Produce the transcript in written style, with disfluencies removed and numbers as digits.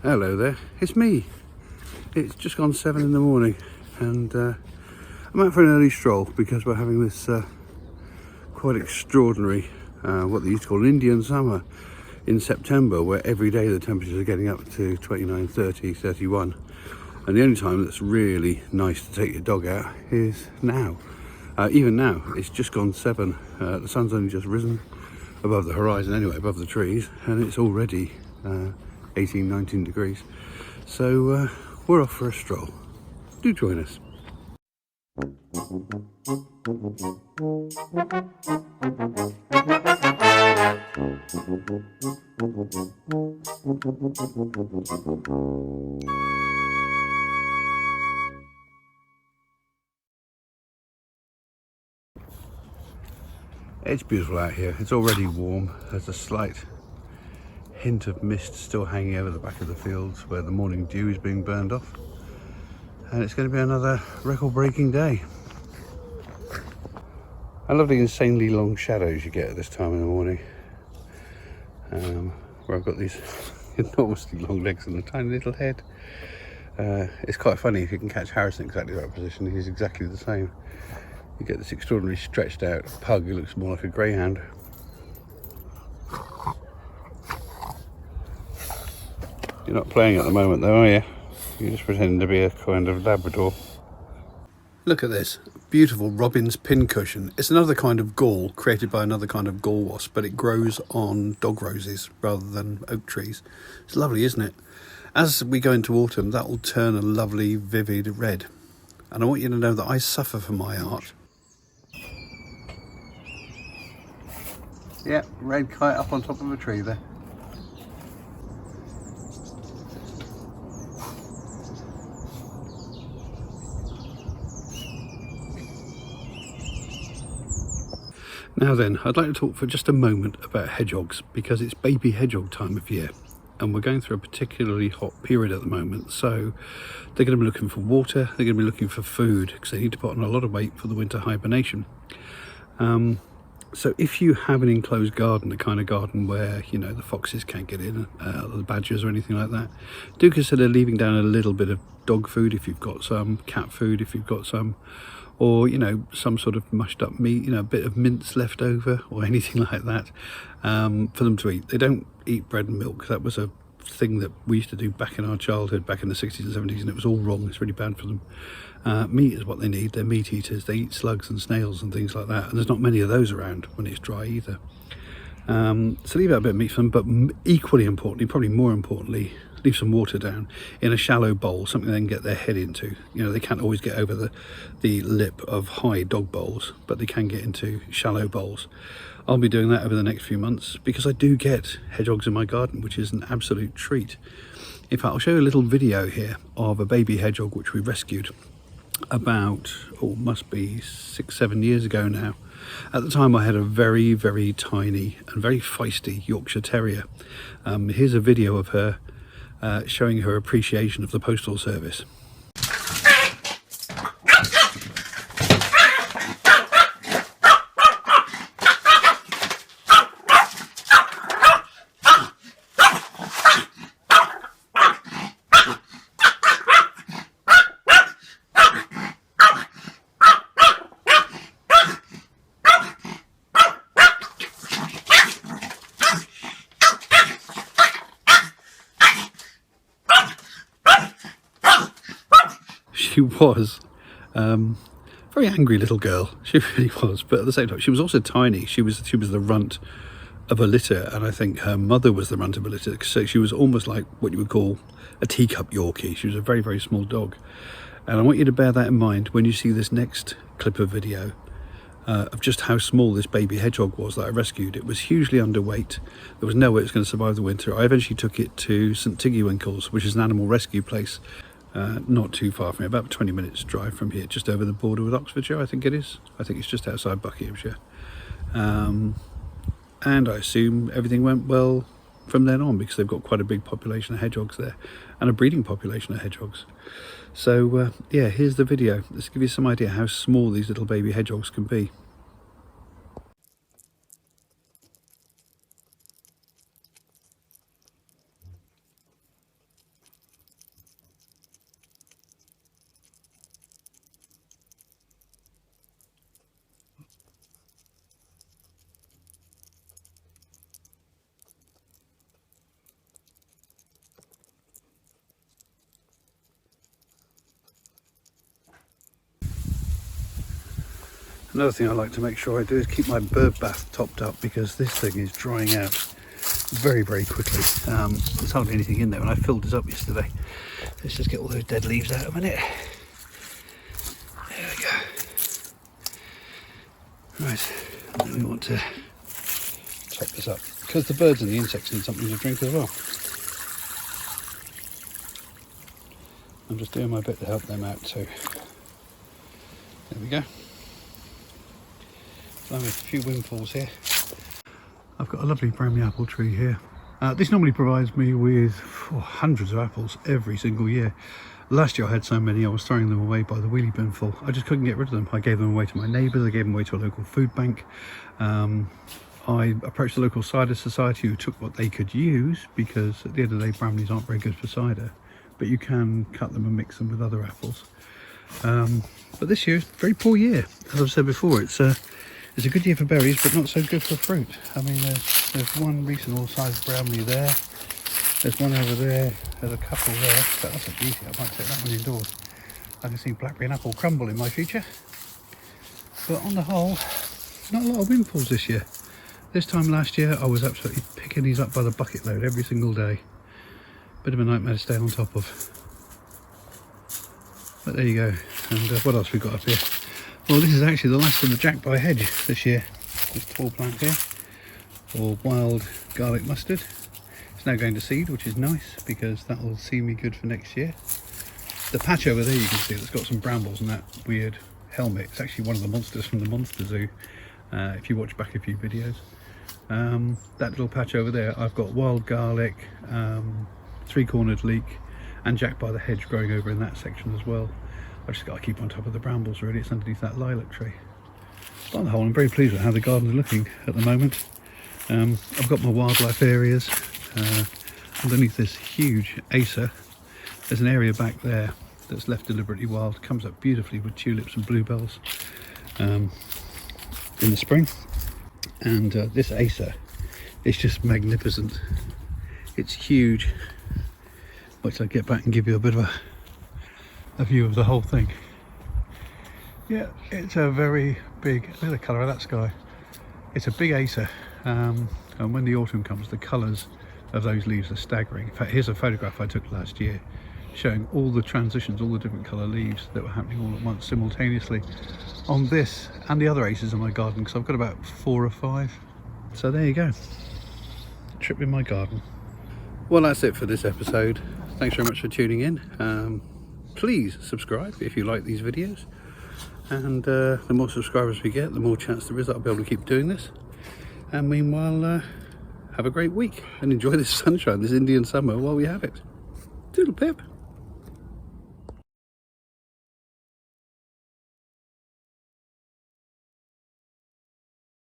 Hello there, it's me. It's just gone 7 in the morning and I'm out for an early stroll because we're having this quite extraordinary, what they used to call an Indian summer in September, where every day the temperatures are getting up to 29, 30, 31. And the only time that's really nice to take your dog out is now. Even now, it's just gone 7. The sun's only just risen above the horizon anyway, above the trees, and it's already 18, 19 degrees. So we're off for a stroll. Do join us. It's beautiful out here. It's already warm. There's a slight hint of mist still hanging over the back of the fields where the morning dew is being burned off. And it's going to be another record-breaking day. I love the insanely long shadows you get at this time in the morning. Where I've got these enormously long legs and a tiny little head. It's quite funny if you can catch Harrison exactly that position. He's exactly the same. You get this extraordinarily stretched out pug who looks more like a greyhound. You're not playing at the moment though, are you? You're just pretending to be a kind of Labrador. Look at this beautiful robin's pincushion. It's another kind of gall created by another kind of gall wasp, but it grows on dog roses rather than oak trees. It's lovely, isn't it? As we go into autumn, that will turn a lovely vivid red. And I want you to know that I suffer for my art. Yeah, red kite up on top of a tree there. Now then, I'd like to talk for just a moment about hedgehogs, because it's baby hedgehog time of year and we're going through a particularly hot period at the moment, so they're going to be looking for water, they're going to be looking for food because they need to put on a lot of weight for the winter hibernation. So if you have an enclosed garden, the kind of garden where, you know, the foxes can't get in, the badgers or anything like that, do consider leaving down a little bit of dog food if you've got some, cat food if you've got some, or, you know, some sort of mushed up meat, you know, a bit of mince left over or anything like that, for them to eat. They don't eat bread and milk. That was a thing that we used to do back in our childhood, back in the 60s and 70s, and it was all wrong. It's really bad for them. Meat is what they need. They're meat eaters. They eat slugs and snails and things like that, and there's not many of those around when it's dry either. So leave out a bit of meat for them, but equally importantly, probably more importantly, leave some water down in a shallow bowl, something they can get their head into. You know, they can't always get over the lip of high dog bowls, but they can get into shallow bowls. I'll be doing that over the next few months because I do get hedgehogs in my garden, which is an absolute treat. In fact, I'll show you a little video here of a baby hedgehog which we rescued about, must be 6-7 years ago now. At the time I had a very, very tiny and very feisty Yorkshire Terrier. Here's a video of her showing her appreciation of the postal service. She was very angry little girl. She really was, but at the same time she was also tiny. She was the runt of a litter, and I think her mother was the runt of a litter, so she was almost like what you would call a teacup Yorkie. She was a very, very small dog, and I want you to bear that in mind when you see this next clip of video of just how small this baby hedgehog was that I rescued. It was hugely underweight. There was no way it was going to survive the winter. I eventually took it to St Tiggywinkle's, which is an animal rescue place not too far from here, about 20 minutes drive from here, just over the border with Oxfordshire, I think it is. I think it's just outside Buckinghamshire. And I assume everything went well from then on because they've got quite a big population of hedgehogs there and a breeding population of hedgehogs. So yeah, here's the video. Let's give you some idea how small these little baby hedgehogs can be. Another thing I like to make sure I do is keep my bird bath topped up, because this thing is drying out very, very quickly. There's hardly anything in there, and I filled this up yesterday. Let's just get all those dead leaves out a minute. There we go. Right, and then we want to top this up, because the birds and the insects need something to drink as well. I'm just doing my bit to help them out too. There we go. So with a few windfalls here. I've got a lovely brownie apple tree here. This normally provides me with hundreds of apples every single year. Last year I had so many I was throwing them away by the wheelie bin full. I just couldn't get rid of them. I gave them away to my neighbours, I gave them away to a local food bank. I approached the local cider society, who took what they could use, because at the end of the day brownies aren't very good for cider, but you can cut them and mix them with other apples. But this year, very poor year. As I've said before, it's a good year for berries, but not so good for fruit. I mean, there's one reasonable sized brownie there. There's one over there. There's a couple there. But that's a beauty. I might take that one indoors. I can see blackberry and apple crumble in my future. But on the whole, not a lot of windfalls this year. This time last year, I was absolutely picking these up by the bucket load every single day. Bit of a nightmare to stay on top of. But there you go. And what else we got up here? Well, this is actually the last of the jack by hedge this year. This tall plant here, or wild garlic mustard. It's now going to seed, which is nice, because that will see me good for next year. The patch over there you can see that's got some brambles and that weird helmet. It's actually one of the monsters from the Monster Zoo, if you watch back a few videos. That little patch over there, I've got wild garlic, three-cornered leek, and jack by the hedge growing over in that section as well. I've just got to keep on top of the brambles really. It's underneath that lilac tree. But on the whole, I'm very pleased with how the garden's looking at the moment. I've got my wildlife areas. Underneath this huge acer, there's an area back there that's left deliberately wild. Comes up beautifully with tulips and bluebells in the spring. And this acer is just magnificent. It's huge. Wait till I get back and give you a bit of a view of the whole thing. Yeah, it's a very big, look at the colour of that sky. It's a big acer, and when the autumn comes, the colours of those leaves are staggering. In fact, here's a photograph I took last year showing all the transitions, all the different colour leaves that were happening all at once simultaneously on this and the other acers in my garden, because I've got about 4 or 5. So there you go, trip in my garden. Well, that's it for this episode. Thanks very much for tuning in. Please subscribe if you like these videos, and the more subscribers we get, the more chance there is that I'll be able to keep doing this. And meanwhile, have a great week and enjoy this sunshine, this Indian summer while we have it. Toodle pip.